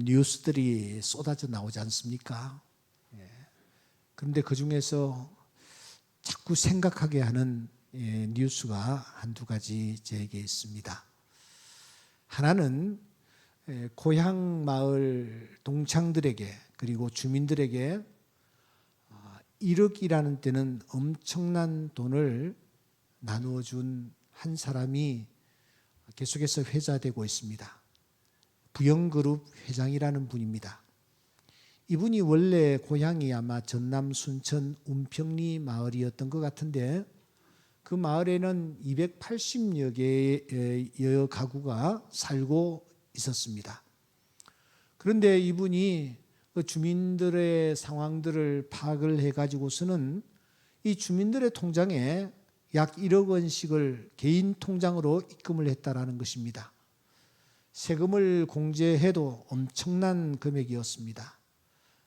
뉴스들이 쏟아져 나오지 않습니까? 그런데 그 중에서 자꾸 생각하게 하는 뉴스가 한두 가지 제게 있습니다. 하나는 고향 마을 동창들에게 그리고 주민들에게 1억이라는 때는 엄청난 돈을 나누어 준 한 사람이 계속해서 회자되고 있습니다. 부영그룹 회장이라는 분입니다. 이분이 원래 고향이 아마 전남 순천 운평리 마을이었던 것 같은데 그 마을에는 280여 개의 가구가 살고 있었습니다. 그런데 이분이 그 주민들의 상황들을 파악을 해가지고서는 이 주민들의 통장에 약 1억 원씩을 개인 통장으로 입금을 했다라는 것입니다. 세금을 공제해도 엄청난 금액이었습니다.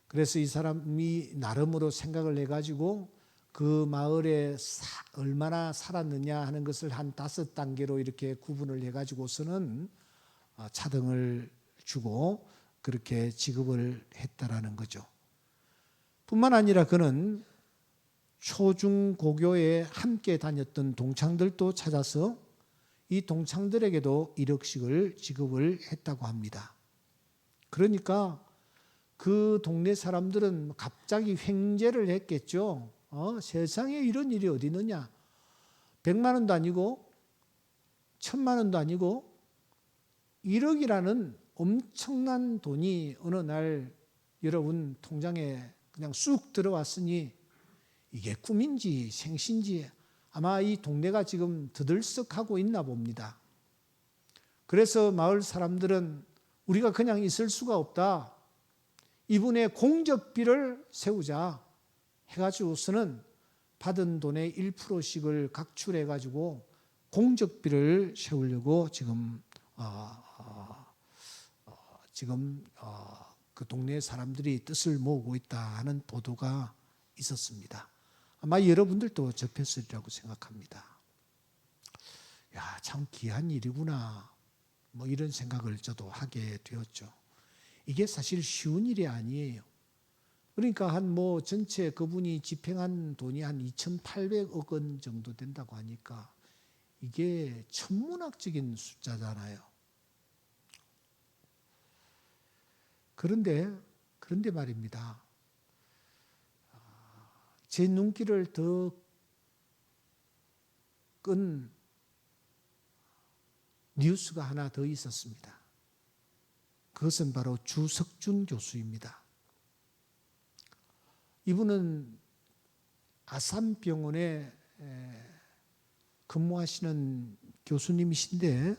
그래서 이 사람이 나름으로 생각을 해가지고 그 마을에 얼마나 살았느냐 하는 것을 한 5단계로 이렇게 구분을 해가지고서는 차등을 주고 그렇게 지급을 했다라는 거죠. 뿐만 아니라 그는 초중고교에 함께 다녔던 동창들도 찾아서 이 동창들에게도 1억씩을 지급을 했다고 합니다. 그러니까 그 동네 사람들은 갑자기 횡재를 했겠죠. 세상에 이런 일이 어디 있느냐. 100만 원도 아니고 1000만 원도 아니고 1억이라는 엄청난 돈이 어느 날 여러분 통장에 그냥 쑥 들어왔으니 이게 꿈인지 생신지 아마 이 동네가 지금 드들썩하고 있나 봅니다. 그래서 마을 사람들은 우리가 그냥 있을 수가 없다. 이분의 공적비를 세우자 해가지고서는 받은 돈의 1%씩을 각출해가지고 공적비를 세우려고 지금 그 동네 사람들이 뜻을 모으고 있다 하는 보도가 있었습니다. 아마 여러분들도 접했으리라고 생각합니다. 야, 참 귀한 일이구나. 뭐 이런 생각을 저도 하게 되었죠. 이게 사실 쉬운 일이 아니에요. 그러니까 전체 그분이 집행한 돈이 한 2,800억 원 정도 된다고 하니까 이게 천문학적인 숫자잖아요. 그런데 말입니다. 제 눈길을 더 끈 뉴스가 하나 더 있었습니다. 그것은 바로 주석준 교수입니다. 이분은 아산병원에 근무하시는 교수님이신데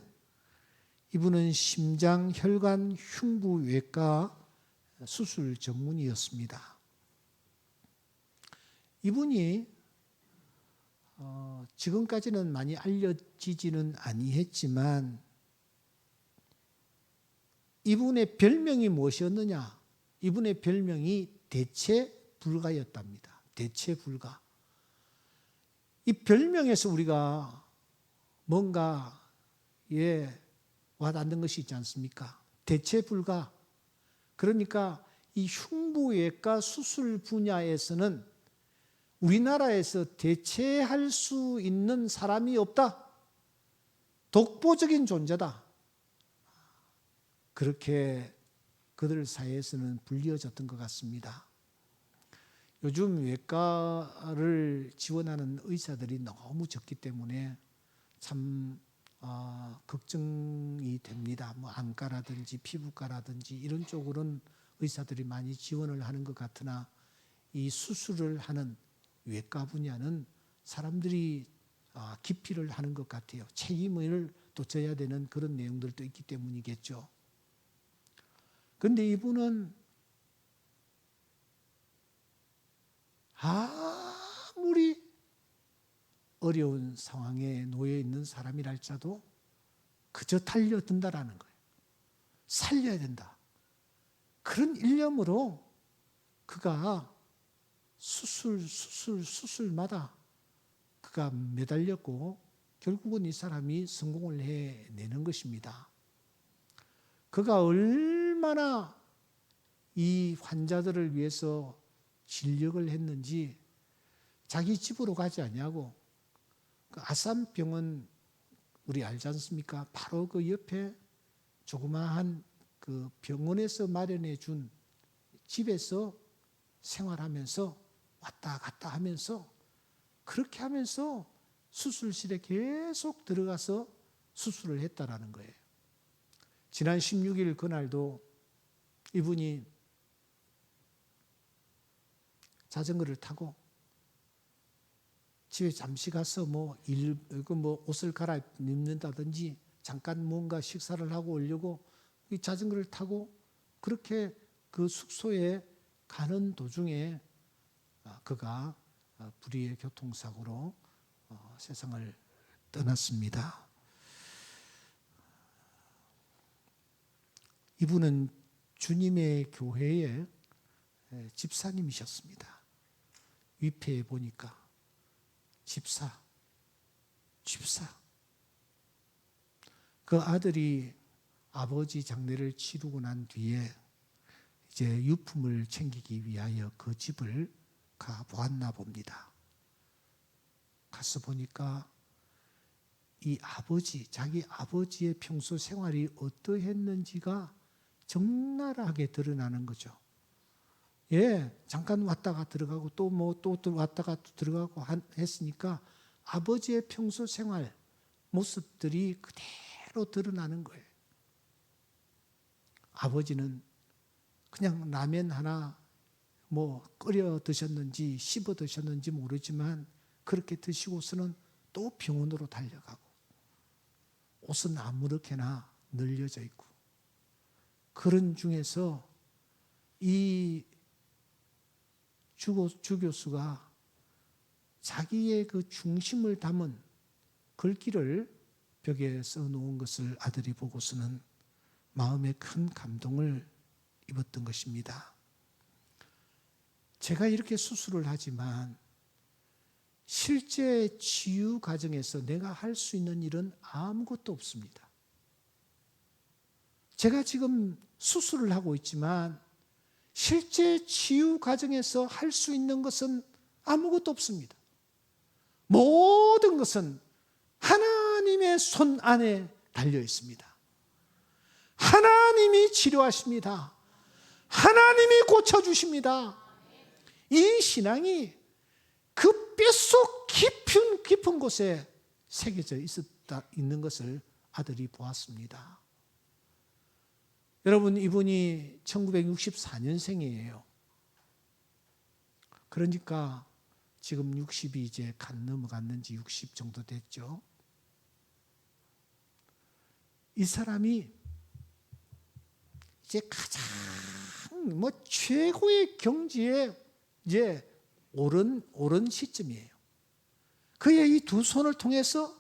이분은 심장, 혈관, 흉부외과 수술 전문의였습니다. 이분이 지금까지는 많이 알려지지는 아니했지만 이분의 별명이 무엇이었느냐? 이분의 별명이 대체불가였답니다. 대체불가. 이 별명에서 우리가 뭔가 와닿는 것이 있지 않습니까? 대체불가. 그러니까 이 흉부외과 수술 분야에서는 우리나라에서 대체할 수 있는 사람이 없다. 독보적인 존재다. 그렇게 그들 사이에서는 불리어졌던 것 같습니다. 요즘 외과를 지원하는 의사들이 너무 적기 때문에 참 걱정이 됩니다. 안과라든지 피부과라든지 이런 쪽으로는 의사들이 많이 지원을 하는 것 같으나 이 수술을 하는 외과 분야는 사람들이 기피를 하는 것 같아요. 책임을 또 져야 되는 그런 내용들도 있기 때문이겠죠. 그런데 이분은 아무리 어려운 상황에 놓여 있는 사람이랄지라도 그저 달려든다라는 거예요. 살려야 된다. 그런 일념으로 그가 수술마다 그가 매달렸고 결국은 이 사람이 성공을 해내는 것입니다. 그가 얼마나 이 환자들을 위해서 진력을 했는지 자기 집으로 가지 않냐고. 그 아산병원 우리 알지 않습니까? 바로 그 옆에 조그마한 그 병원에서 마련해 준 집에서 생활하면서 왔다 갔다 하면서 그렇게 하면서 수술실에 계속 들어가서 수술을 했다라는 거예요. 지난 16일 그날도 이분이 자전거를 타고 집에 잠시 가서 옷을 갈아입는다든지 잠깐 뭔가 식사를 하고 오려고 이 자전거를 타고 그렇게 그 숙소에 가는 도중에 그가 불의의 교통사고로 세상을 떠났습니다. 이분은 주님의 교회의 집사님이셨습니다. 위패에 보니까 집사. 그 아들이 아버지 장례를 치르고 난 뒤에 이제 유품을 챙기기 위하여 그 집을 가 보았나 봅니다. 가서 보니까 이 자기 아버지의 평소 생활이 어떠했는지가 적나라하게 드러나는 거죠. 예, 잠깐 왔다가 들어가고 또 왔다가 들어가고 했으니까 아버지의 평소 생활 모습들이 그대로 드러나는 거예요. 아버지는 그냥 라면 하나 끓여 드셨는지 씹어 드셨는지 모르지만 그렇게 드시고서는 또 병원으로 달려가고 옷은 아무렇게나 널려져 있고 그런 중에서 이 주 교수가 자기의 그 중심을 담은 글귀를 벽에 써놓은 것을 아들이 보고서는 마음에 큰 감동을 입었던 것입니다. 제가 이렇게 수술을 하지만 실제 치유 과정에서 내가 할 수 있는 일은 아무것도 없습니다. 제가 지금 수술을 하고 있지만 실제 치유 과정에서 할 수 있는 것은 아무것도 없습니다. 모든 것은 하나님의 손 안에 달려 있습니다. 하나님이 치료하십니다. 하나님이 고쳐주십니다. 이 신앙이 그 뼛속 깊은 곳에 새겨져 있는 것을 아들이 보았습니다. 여러분, 이분이 1964년생이에요. 그러니까 지금 60이 이제 넘어갔는지 60 정도 됐죠. 이 사람이 이제 가장 최고의 경지에 이제 오른 시점이에요. 그의 이 두 손을 통해서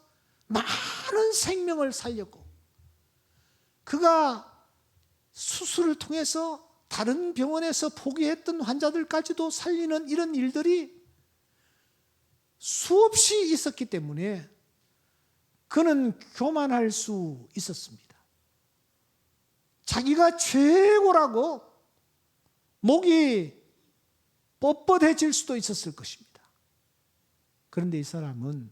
많은 생명을 살렸고 그가 수술을 통해서 다른 병원에서 포기했던 환자들까지도 살리는 이런 일들이 수없이 있었기 때문에 그는 교만할 수 있었습니다. 자기가 최고라고 목이 뻣뻣해질 수도 있었을 것입니다. 그런데 이 사람은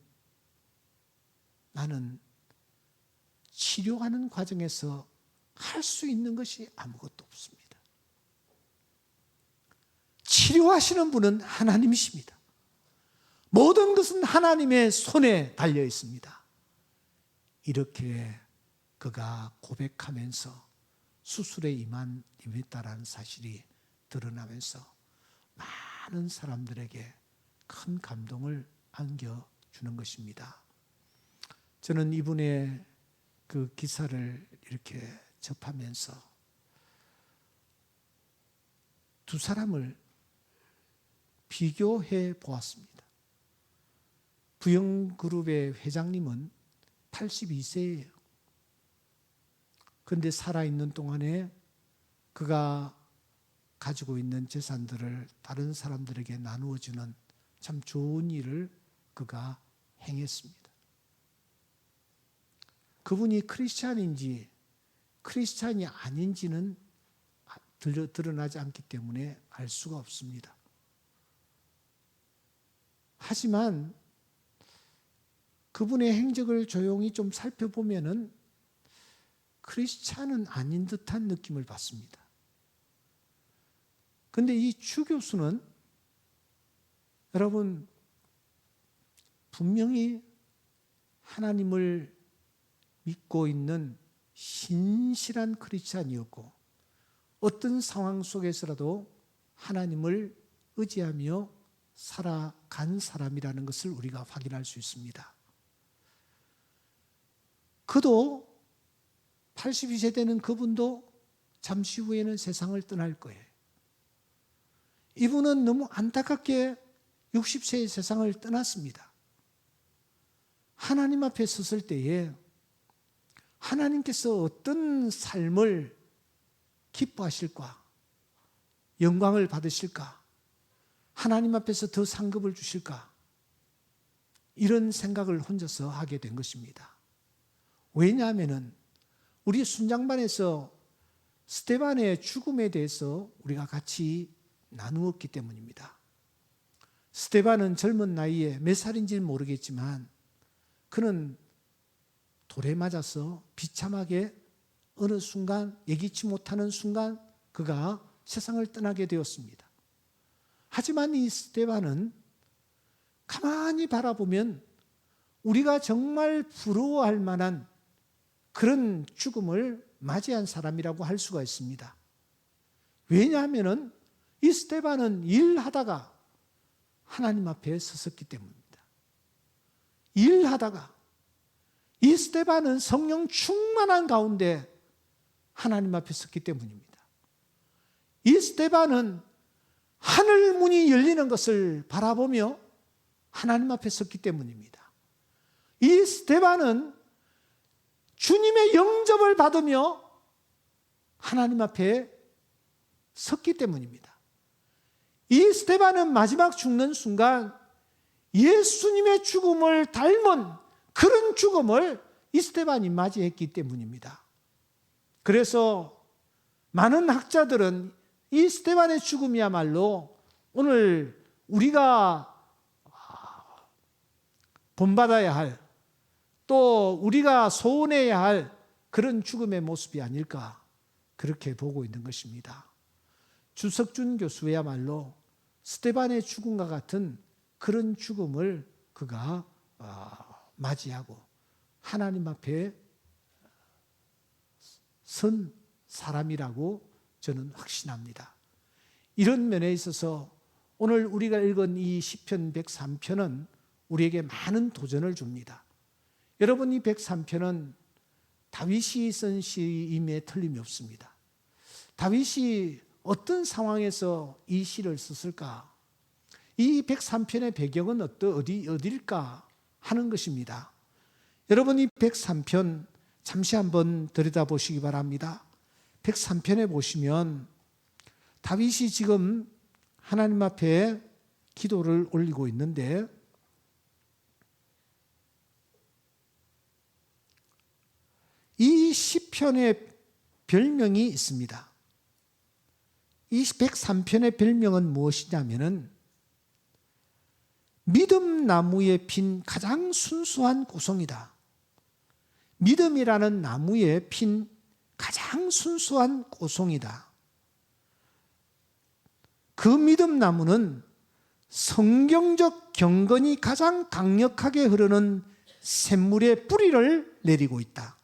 나는 치료하는 과정에서 할 수 있는 것이 아무것도 없습니다. 치료하시는 분은 하나님이십니다. 모든 것은 하나님의 손에 달려 있습니다. 이렇게 그가 고백하면서 수술에 임했다라는 사실이 드러나면서 많은 사람들에게 큰 감동을 안겨주는 것입니다. 저는 이분의 그 기사를 이렇게 접하면서 두 사람을 비교해 보았습니다. 부영그룹의 회장님은 82세예요. 그런데 살아있는 동안에 그가 가지고 있는 재산들을 다른 사람들에게 나누어주는 참 좋은 일을 그가 행했습니다. 그분이 크리스찬인지 크리스찬이 아닌지는 드러나지 않기 때문에 알 수가 없습니다. 하지만 그분의 행적을 조용히 좀 살펴보면은 크리스찬은 아닌 듯한 느낌을 받습니다. 그런데 이 주 교수는 여러분 분명히 하나님을 믿고 있는 신실한 크리스찬이었고 어떤 상황 속에서라도 하나님을 의지하며 살아간 사람이라는 것을 우리가 확인할 수 있습니다. 그도 82세 되는 그분도 잠시 후에는 세상을 떠날 거예요. 이분은 너무 안타깝게 60세의 세상을 떠났습니다. 하나님 앞에 섰을 때에 하나님께서 어떤 삶을 기뻐하실까? 영광을 받으실까? 하나님 앞에서 더 상급을 주실까? 이런 생각을 혼자서 하게 된 것입니다. 왜냐하면 우리 순장반에서 스데반의 죽음에 대해서 우리가 같이 나누었기 때문입니다. 스데반은 젊은 나이에 몇 살인지는 모르겠지만 그는 돌에 맞아서 비참하게 어느 순간 예기치 못하는 순간 그가 세상을 떠나게 되었습니다. 하지만 이 스데반은 가만히 바라보면 우리가 정말 부러워할 만한 그런 죽음을 맞이한 사람이라고 할 수가 있습니다. 왜냐하면 이 스데반은 일하다가 하나님 앞에 섰었기 때문입니다. 일하다가 이 스데반은 성령 충만한 가운데 하나님 앞에 섰기 때문입니다. 이 스데반은 하늘 문이 열리는 것을 바라보며 하나님 앞에 섰기 때문입니다. 이 스데반은 주님의 영접을 받으며 하나님 앞에 섰기 때문입니다. 이 스데반은 마지막 죽는 순간 예수님의 죽음을 닮은 그런 죽음을 이 스데반이 맞이했기 때문입니다. 그래서 많은 학자들은 이 스데반의 죽음이야말로 오늘 우리가 본받아야 할, 또 우리가 소원해야 할 그런 죽음의 모습이 아닐까 그렇게 보고 있는 것입니다. 주석준 교수야말로 스데반의 죽음과 같은 그런 죽음을 그가 맞이하고 하나님 앞에 선 사람이라고 저는 확신합니다. 이런 면에 있어서 오늘 우리가 읽은 이 시편 103편은 우리에게 많은 도전을 줍니다. 여러분, 이 103편은 다윗이 쓴 시임에 틀림이 없습니다. 다윗이 어떤 상황에서 이 시를 썼을까? 이 103편의 배경은 어디일까 하는 것입니다. 여러분, 이 103편 잠시 한번 들여다보시기 바랍니다. 103편에 보시면 다윗이 지금 하나님 앞에 기도를 올리고 있는데 이 시편의 별명이 있습니다. 이 103편의 별명은 무엇이냐면은 믿음 나무에 핀 가장 순수한 고송이다. 믿음이라는 나무에 핀 가장 순수한 고송이다. 그 믿음 나무는 성경적 경건이 가장 강력하게 흐르는 샘물의 뿌리를 내리고 있다.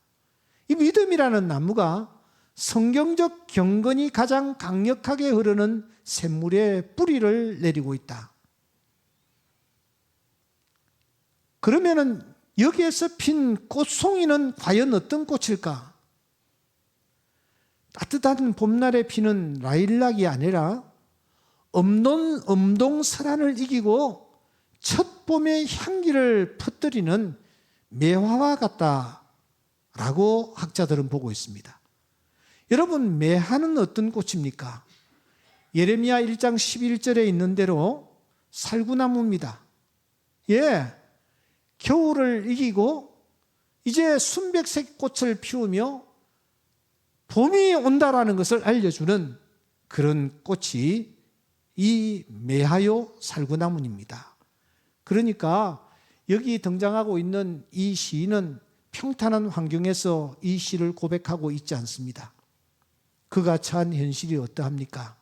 이 믿음이라는 나무가 성경적 경건이 가장 강력하게 흐르는 샘물의 뿌리를 내리고 있다. 그러면은 여기에서 핀 꽃송이는 과연 어떤 꽃일까? 따뜻한 봄날에 피는 라일락이 아니라 엄동설한을 이기고 첫 봄의 향기를 퍼뜨리는 매화와 같다라고 학자들은 보고 있습니다. 여러분, 매화는 어떤 꽃입니까? 예레미야 1장 11절에 있는 대로 살구나무입니다. 겨울을 이기고 이제 순백색 꽃을 피우며 봄이 온다라는 것을 알려주는 그런 꽃이 이 메하요 살구나무입니다. 그러니까 여기 등장하고 있는 이 시인은 평탄한 환경에서 이 시를 고백하고 있지 않습니다. 그가 처한 현실이 어떠합니까?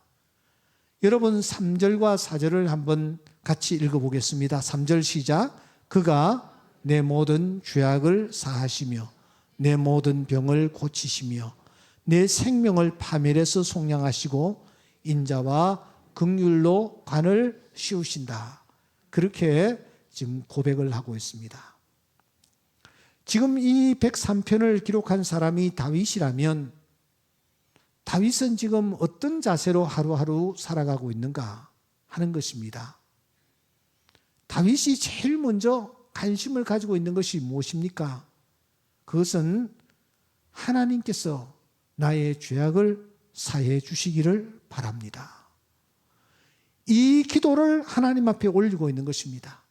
여러분 3절과 4절을 한번 같이 읽어보겠습니다. 3절 시작. 그가 내 모든 죄악을 사하시며 내 모든 병을 고치시며 내 생명을 파멸해서 속량하시고 인자와 긍휼로 관을 씌우신다. 그렇게 지금 고백을 하고 있습니다. 지금 이 103편을 기록한 사람이 다윗이라면 다윗은 지금 어떤 자세로 하루하루 살아가고 있는가 하는 것입니다. 다윗이 제일 먼저 관심을 가지고 있는 것이 무엇입니까? 그것은 하나님께서 나의 죄악을 사해 주시기를 바랍니다. 이 기도를 하나님 앞에 올리고 있는 것입니다.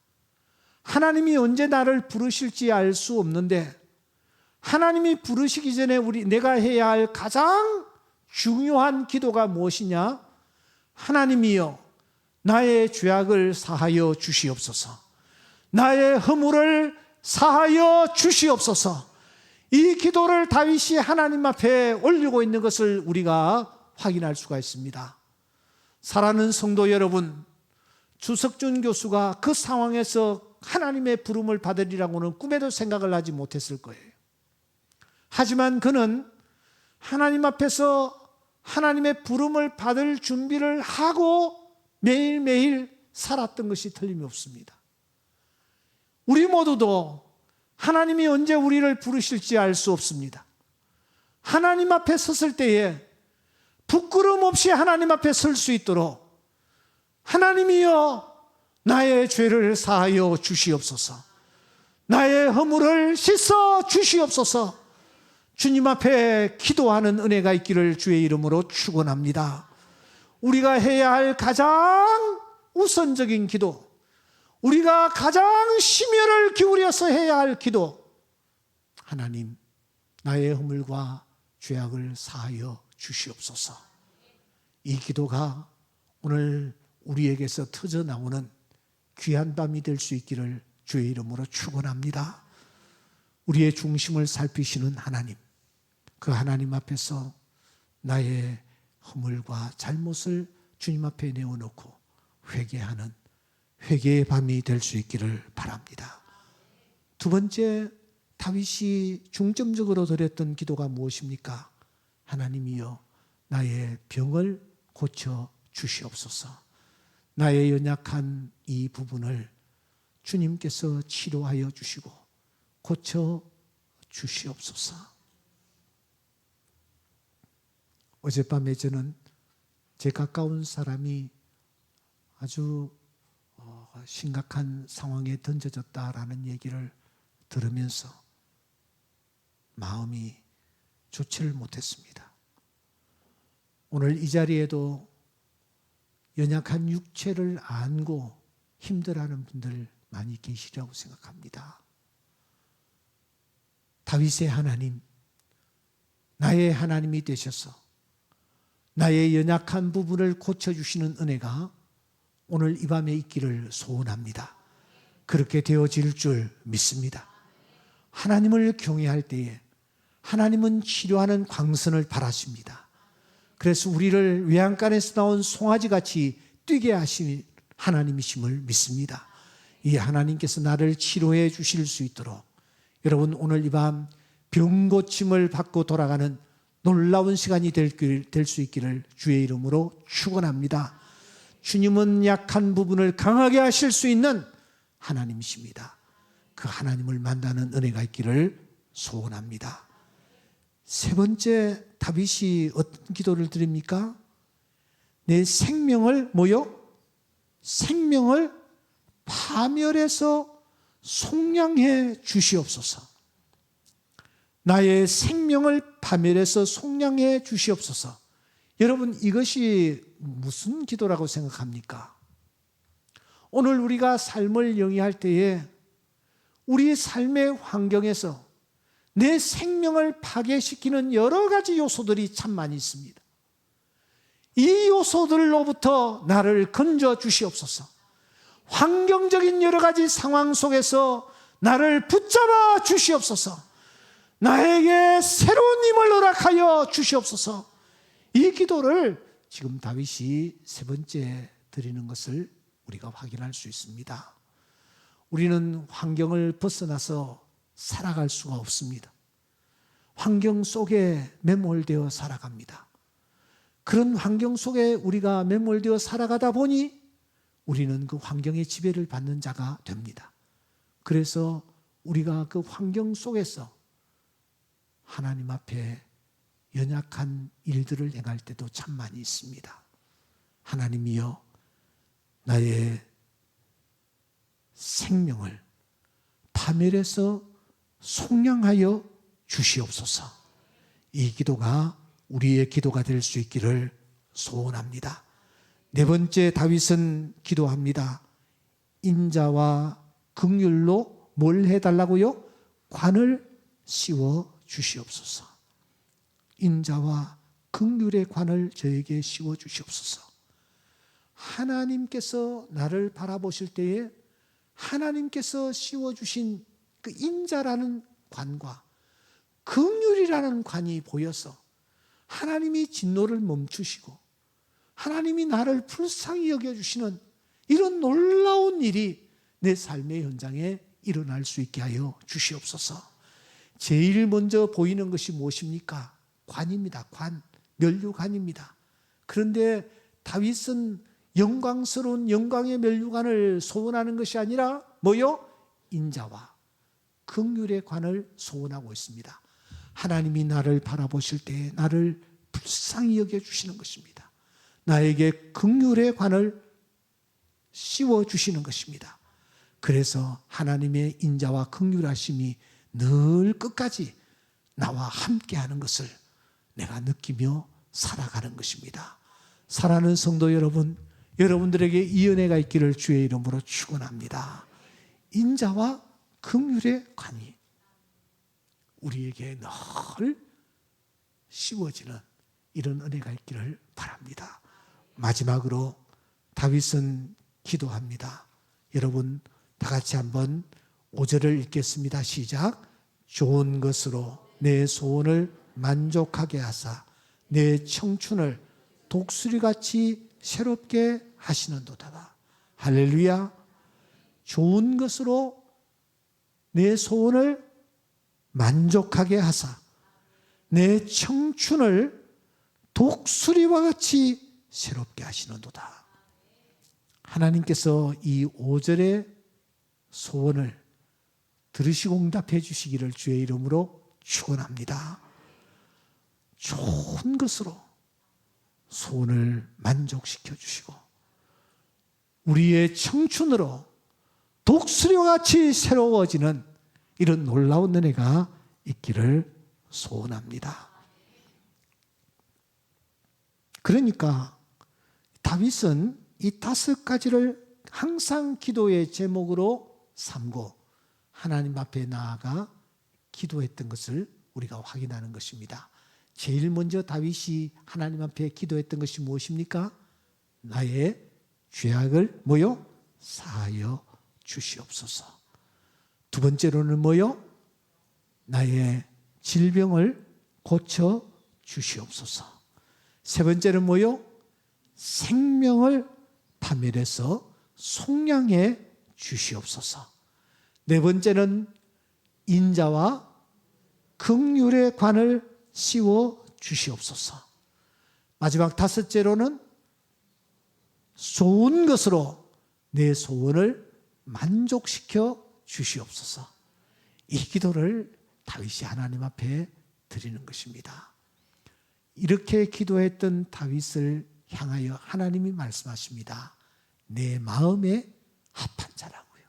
하나님이 언제 나를 부르실지 알 수 없는데 하나님이 부르시기 전에 내가 해야 할 가장 중요한 기도가 무엇이냐? 하나님이여 나의 죄악을 사하여 주시옵소서. 나의 허물을 사하여 주시옵소서. 이 기도를 다윗이 하나님 앞에 올리고 있는 것을 우리가 확인할 수가 있습니다. 사랑하는 성도 여러분, 주석준 교수가 그 상황에서 하나님의 부름을 받으리라고는 꿈에도 생각을 하지 못했을 거예요. 하지만 그는 하나님 앞에서 하나님의 부름을 받을 준비를 하고 매일매일 살았던 것이 틀림없습니다. 우리 모두도 하나님이 언제 우리를 부르실지 알 수 없습니다. 하나님 앞에 섰을 때에 부끄럼 없이 하나님 앞에 설 수 있도록 하나님이여 나의 죄를 사하여 주시옵소서. 나의 허물을 씻어 주시옵소서. 주님 앞에 기도하는 은혜가 있기를 주의 이름으로 축원합니다. 우리가 해야 할 가장 우선적인 기도, 우리가 가장 심혈을 기울여서 해야 할 기도, 하나님 나의 허물과 죄악을 사하여 주시옵소서. 이 기도가 오늘 우리에게서 터져나오는 귀한 밤이 될 수 있기를 주의 이름으로 축원합니다. 우리의 중심을 살피시는 하나님, 그 하나님 앞에서 나의 허물과 잘못을 주님 앞에 내어놓고 회개하는 회개의 밤이 될 수 있기를 바랍니다. 두 번째, 다윗이 중점적으로 드렸던 기도가 무엇입니까? 하나님이여 나의 병을 고쳐 주시옵소서. 나의 연약한 이 부분을 주님께서 치료하여 주시고 고쳐 주시옵소서. 어젯밤에 저는 제 가까운 사람이 아주 심각한 상황에 던져졌다라는 얘기를 들으면서 마음이 좋지를 못했습니다. 오늘 이 자리에도 연약한 육체를 안고 힘들어하는 분들 많이 계시리라고 생각합니다. 다윗의 하나님, 나의 하나님이 되셔서 나의 연약한 부분을 고쳐주시는 은혜가 오늘 이 밤에 있기를 소원합니다. 그렇게 되어질 줄 믿습니다. 하나님을 경외할 때에 하나님은 치료하는 광선을 바라십니다. 그래서 우리를 외양간에서 나온 송아지같이 뛰게 하신 하나님이심을 믿습니다. 이 하나님께서 나를 치료해 주실 수 있도록 여러분 오늘 이 밤 병고침을 받고 돌아가는 놀라운 시간이 될 수 있기를 주의 이름으로 축원합니다. 주님은 약한 부분을 강하게 하실 수 있는 하나님이십니다. 그 하나님을 만나는 은혜가 있기를 소원합니다. 세 번째, 다윗이 어떤 기도를 드립니까? 내 생명을 생명을 파멸해서 속량해 주시옵소서. 나의 생명을 파멸해서 속량해 주시옵소서. 여러분, 이것이 무슨 기도라고 생각합니까? 오늘 우리가 삶을 영위할 때에 우리 삶의 환경에서 내 생명을 파괴시키는 여러 가지 요소들이 참 많이 있습니다. 이 요소들로부터 나를 건져 주시옵소서. 환경적인 여러 가지 상황 속에서 나를 붙잡아 주시옵소서. 나에게 새로운 힘을 허락하여 주시옵소서. 이 기도를 지금 다윗이 세 번째 드리는 것을 우리가 확인할 수 있습니다. 우리는 환경을 벗어나서 살아갈 수가 없습니다. 환경 속에 매몰되어 살아갑니다. 그런 환경 속에 우리가 매몰되어 살아가다 보니 우리는 그 환경의 지배를 받는 자가 됩니다. 그래서 우리가 그 환경 속에서 하나님 앞에 연약한 일들을 행할 때도 참 많이 있습니다. 하나님이여, 나의 생명을 파멸해서 속량하여 주시옵소서. 이 기도가 우리의 기도가 될 수 있기를 소원합니다. 네 번째, 다윗은 기도합니다. 인자와 긍휼로 뭘 해달라고요? 관을 씌워 주시옵소서. 인자와 긍휼의 관을 저에게 씌워 주시옵소서. 하나님께서 나를 바라보실 때에 하나님께서 씌워주신 그 인자라는 관과 긍휼이라는 관이 보여서 하나님이 진노를 멈추시고 하나님이 나를 불쌍히 여겨주시는 이런 놀라운 일이 내 삶의 현장에 일어날 수 있게 하여 주시옵소서. 제일 먼저 보이는 것이 무엇입니까? 관입니다. 관, 면류관입니다. 그런데 다윗은 영광스러운 영광의 면류관을 소원하는 것이 아니라 뭐요? 인자와 긍휼의 관을 소원하고 있습니다. 하나님이 나를 바라보실 때 나를 불쌍히 여겨주시는 것입니다. 나에게 긍휼의 관을 씌워주시는 것입니다. 그래서 하나님의 인자와 긍휼하심이 늘 끝까지 나와 함께하는 것을 내가 느끼며 살아가는 것입니다. 사랑하는 성도 여러분, 여러분들에게 이 은혜가 있기를 주의 이름으로 축원합니다. 인자와 긍휼의 관이 우리에게 늘 씌워지는 이런 은혜가 있기를 바랍니다. 마지막으로 다윗은 기도합니다. 여러분 다 같이 한번 5절을 읽겠습니다. 시작. 좋은 것으로 내 소원을 만족하게 하사 내 청춘을 독수리같이 새롭게 하시는도다. 할렐루야. 좋은 것으로 내 소원을 만족하게 하사 내 청춘을 독수리와 같이 새롭게 하시는도다. 하나님께서 이 5절의 소원을 들으시고 응답해 주시기를 주의 이름으로 축원합니다. 좋은 것으로 소원을 만족시켜 주시고 우리의 청춘으로 독수리와 같이 새로워지는 이런 놀라운 은혜가 있기를 소원합니다. 그러니까 다윗은 이 5가지를 항상 기도의 제목으로 삼고 하나님 앞에 나아가 기도했던 것을 우리가 확인하는 것입니다. 제일 먼저 다윗이 하나님 앞에 기도했던 것이 무엇입니까? 나의 죄악을 뭐요? 사하여 주시옵소서. 두 번째로는 뭐요? 나의 질병을 고쳐 주시옵소서. 세 번째는 뭐요? 생명을 파멸해서 속량해 주시옵소서. 네 번째는 인자와 긍휼의 관을 씌워 주시옵소서. 마지막 5째로는 좋은 것으로 내 소원을 만족시켜 주시옵소서. 이 기도를 다윗이 하나님 앞에 드리는 것입니다. 이렇게 기도했던 다윗을 향하여 하나님이 말씀하십니다. 내 마음에 합한 자라고요.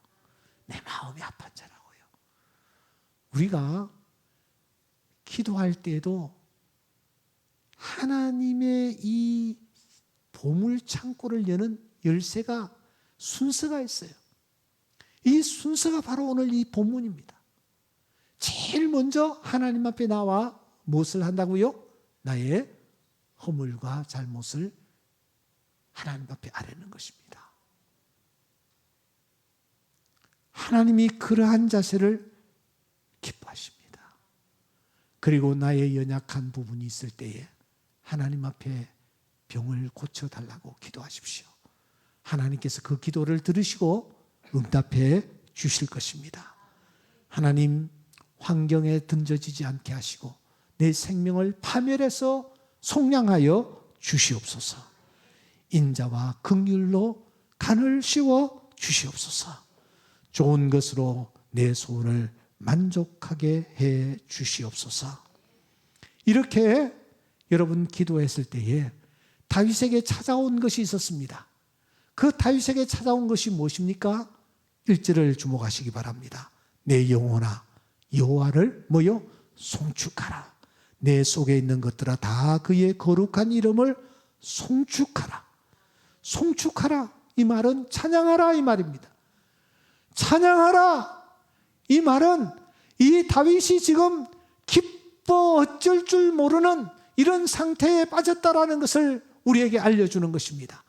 내 마음에 합한 자라고요. 우리가 기도할 때에도 하나님의 이 보물 창고를 여는 열쇠가 순서가 있어요. 이 순서가 바로 오늘 이 본문입니다. 제일 먼저 하나님 앞에 나와 무엇을 한다고요? 나의 허물과 잘못을 하나님 앞에 아뢰는 것입니다. 하나님이 그러한 자세를 기뻐하십니다. 그리고 나의 연약한 부분이 있을 때에 하나님 앞에 병을 고쳐달라고 기도하십시오. 하나님께서 그 기도를 들으시고 응답해 주실 것입니다. 하나님, 환경에 던져지지 않게 하시고 내 생명을 파멸해서 속량하여 주시옵소서. 인자와 긍휼로 간을 씌워 주시옵소서. 좋은 것으로 내 소원을 만족하게 해 주시옵소서. 이렇게 여러분 기도했을 때에 다윗에게 찾아온 것이 있었습니다. 그 다윗에게 찾아온 것이 무엇입니까? 1절을 주목하시기 바랍니다. 내 영혼아 여호와를 뭐요? 송축하라. 내 속에 있는 것들아 다 그의 거룩한 이름을 송축하라. 송축하라 이 말은 찬양하라 이 말입니다. 찬양하라 이 말은 이 다윗이 지금 기뻐 어쩔 줄 모르는 이런 상태에 빠졌다라는 것을 우리에게 알려주는 것입니다.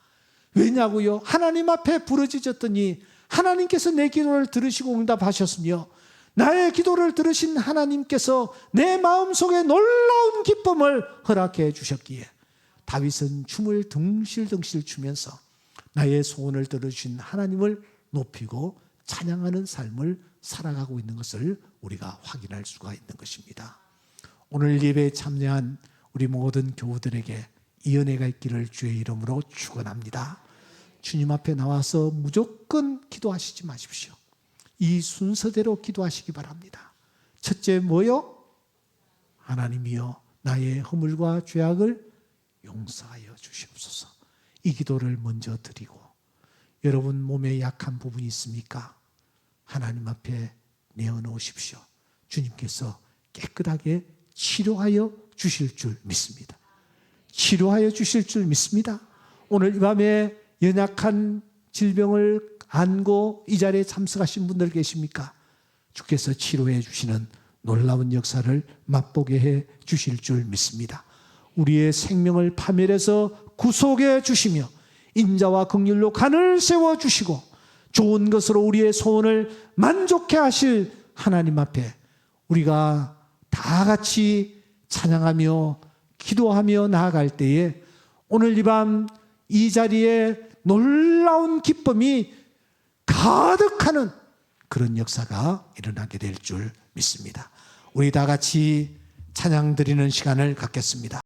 왜냐고요? 하나님 앞에 부르짖었더니 하나님께서 내 기도를 들으시고 응답하셨으며 나의 기도를 들으신 하나님께서 내 마음속에 놀라운 기쁨을 허락해 주셨기에 다윗은 춤을 덩실덩실 추면서 나의 소원을 들으신 하나님을 높이고 찬양하는 삶을 살아가고 있는 것을 우리가 확인할 수가 있는 것입니다. 오늘 예배에 참여한 우리 모든 교우들에게 이 은혜가 있기를 주의 이름으로 축원합니다. 주님 앞에 나와서 무조건 기도하시지 마십시오. 이 순서대로 기도하시기 바랍니다. 첫째 뭐요? 하나님이여 나의 허물과 죄악을 용서하여 주시옵소서. 이 기도를 먼저 드리고, 여러분 몸에 약한 부분이 있습니까? 하나님 앞에 내어놓으십시오. 주님께서 깨끗하게 치료하여 주실 줄 믿습니다. 치료하여 주실 줄 믿습니다. 오늘 이 밤에 연약한 질병을 안고 이 자리에 참석하신 분들 계십니까? 주께서 치료해 주시는 놀라운 역사를 맛보게 해 주실 줄 믿습니다. 우리의 생명을 파멸해서 구속해 주시며 인자와 긍휼로 간을 세워 주시고 좋은 것으로 우리의 소원을 만족해 하실 하나님 앞에 우리가 다 같이 찬양하며 기도하며 나아갈 때에 오늘 이 밤 이 자리에 놀라운 기쁨이 가득하는 그런 역사가 일어나게 될 줄 믿습니다. 우리 다 같이 찬양 드리는 시간을 갖겠습니다.